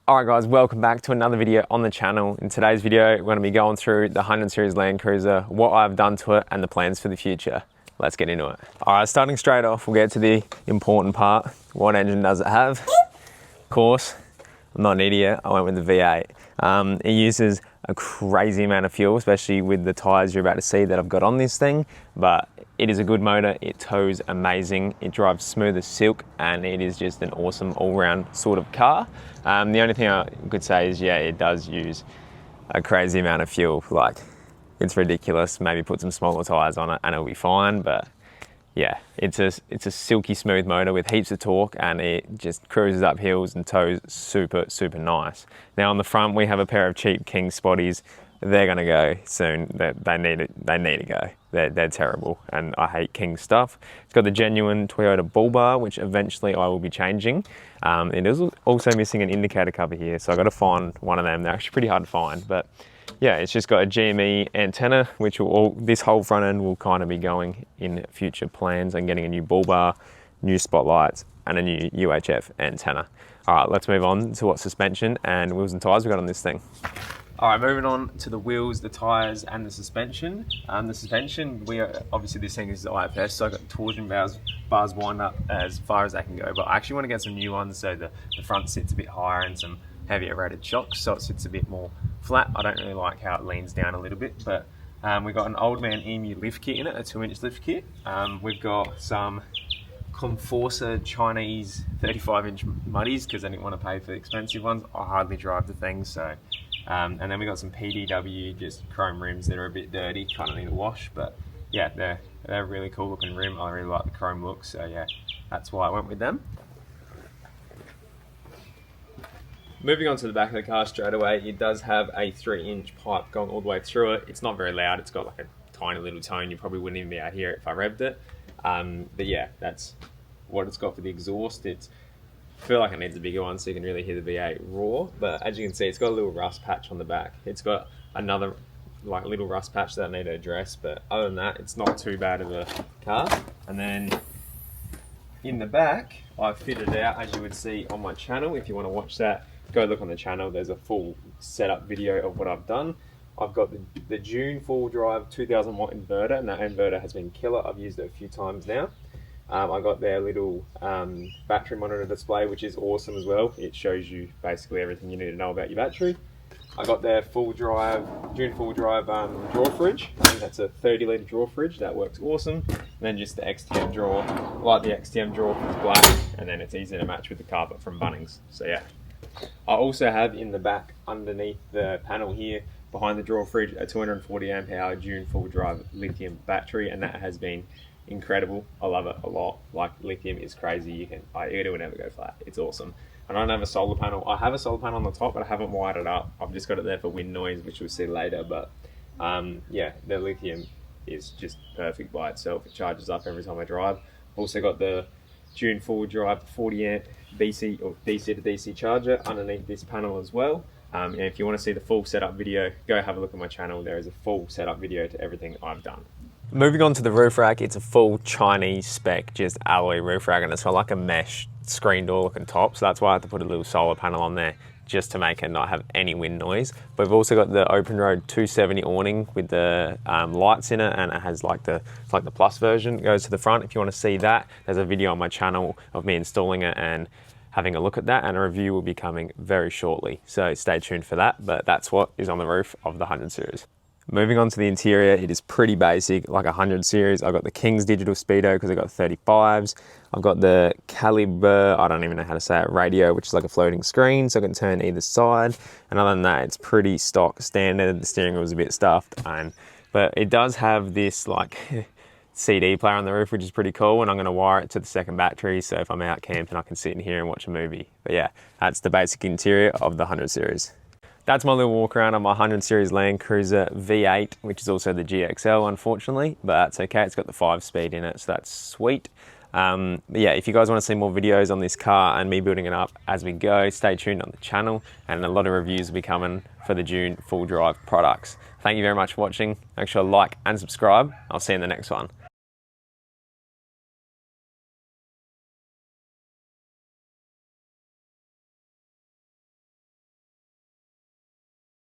Alright guys, welcome back to another video on the channel. In today's video, we're going to be going through the 100 series Landcruiser, what I've done to it and the plans for the future. Let's get into it. Alright, starting straight off, we'll get to the important part. What engine does it have? Of course, I'm not an idiot, I went with the V8. It uses a crazy amount of fuel, especially with the tyres you're about to see that I've got on this thing, but it is a good motor, it tows amazing, it drives smooth as silk, and it is just an awesome all-round sort of car. The only thing I could say is, yeah, it does use a crazy amount of fuel. Like, it's ridiculous. Maybe put some smaller tyres on it and it'll be fine, but yeah, it's a silky smooth motor with heaps of torque, and it just cruises up hills and tows super, super nice. Now on the front, we have a pair of cheap King Spotties. They're gonna go soon. They need to go. They're terrible, and I hate King stuff. It's got the genuine Toyota bull bar, which eventually I will be changing. It is also missing an indicator cover here, so I got to find one of them. They're actually pretty hard to find, but yeah, it's just got a GME antenna, which this whole front end will kind of be going in future plans, and getting a new bull bar, new spotlights, and a new UHF antenna. All right, let's move on to what suspension and wheels and tires we got on this thing. All right, moving on to the wheels, the tyres, and the suspension. The suspension, obviously this thing is the IFS, so I've got the torsion bars wind up as far as they can go, but I actually want to get some new ones so the front sits a bit higher and some heavier rated shocks, so it sits a bit more flat. I don't really like how it leans down a little bit, but we've got an Old Man Emu lift kit in it, a 2-inch lift kit. We've got some Conforcer Chinese 35-inch muddies because I didn't want to pay for the expensive ones. I hardly drive the things, so. And then we got some PDW, just chrome rims that are a bit dirty, kind of need a wash, but yeah, they're a really cool looking rim. I really like the chrome look, so yeah, that's why I went with them. Moving on to the back of the car straight away, it does have a 3-inch pipe going all the way through it. It's not very loud, it's got like a tiny little tone, you probably wouldn't even be able to hear it if I revved it. But yeah, that's what it's got for the exhaust. I feel like it needs a bigger one so you can really hear the V8 roar, but as you can see, it's got a little rust patch on the back. It's got another like little rust patch that I need to address, but other than that, it's not too bad of a car. And then in the back, I've fitted it out as you would see on my channel. If you want to watch that, go look on the channel. There's a full setup video of what I've done. I've got the June full drive 2000 watt inverter, and that inverter has been killer. I've used it a few times now. I got their little battery monitor display, which is awesome as well. It shows you basically everything you need to know about your battery. I got their June full drive drawer fridge. I think that's a 30-litre drawer fridge. That works awesome. And then just the XTM drawer. I like the XTM drawer because it's black, and then it's easy to match with the carpet from Bunnings. So yeah. I also have in the back, underneath the panel here, behind the drawer fridge, a 240 amp hour June full drive lithium battery, and that has been incredible. I love it a lot. Like, lithium is crazy. It will never go flat. It's awesome. And I don't have a solar panel. I have a solar panel on the top, but I haven't wired it up. I've just got it there for wind noise, which we'll see later. But yeah, the lithium is just perfect by itself. It charges up every time I drive. Also got the June full drive 40 amp DC or DC to DC charger underneath this panel as well. And if you want to see the full setup video, go have a look at my channel. There is a full setup video to everything I've done. Moving on to the roof rack, it's a full Chinese spec, just alloy roof rack, and it's got like a mesh screen door looking top, so that's why I had to put a little solar panel on there just to make it not have any wind noise. But we've also got the Open Road 270 awning with the lights in it, and it has like the plus version that goes to the front. If you want to see that, there's a video on my channel of me installing it and having a look at that, and a review will be coming very shortly, so stay tuned for that. But that's what is on the roof of the 100 series. Moving on to the interior, it is pretty basic, like a 100 series. I've got the King's digital speedo because I've got 35s. I've got the Caliber, I don't even know how to say it, radio, which is like a floating screen, so I can turn either side. And other than that, it's pretty stock standard. The steering wheel is a bit stuffed, but it does have this like CD player on the roof, which is pretty cool, and I'm gonna wire it to the second battery, so if I'm out camping, I can sit in here and watch a movie. But yeah, that's the basic interior of the 100 series. That's my little walk around on my 100 series Landcruiser V8, which is also the GXL, unfortunately, but that's okay. It's got the 5-speed in it, so that's sweet. But yeah, if you guys want to see more videos on this car and me building it up as we go, stay tuned on the channel, and a lot of reviews will be coming for the June full drive products. Thank you very much for watching. Make sure to like and subscribe. I'll see you in the next one.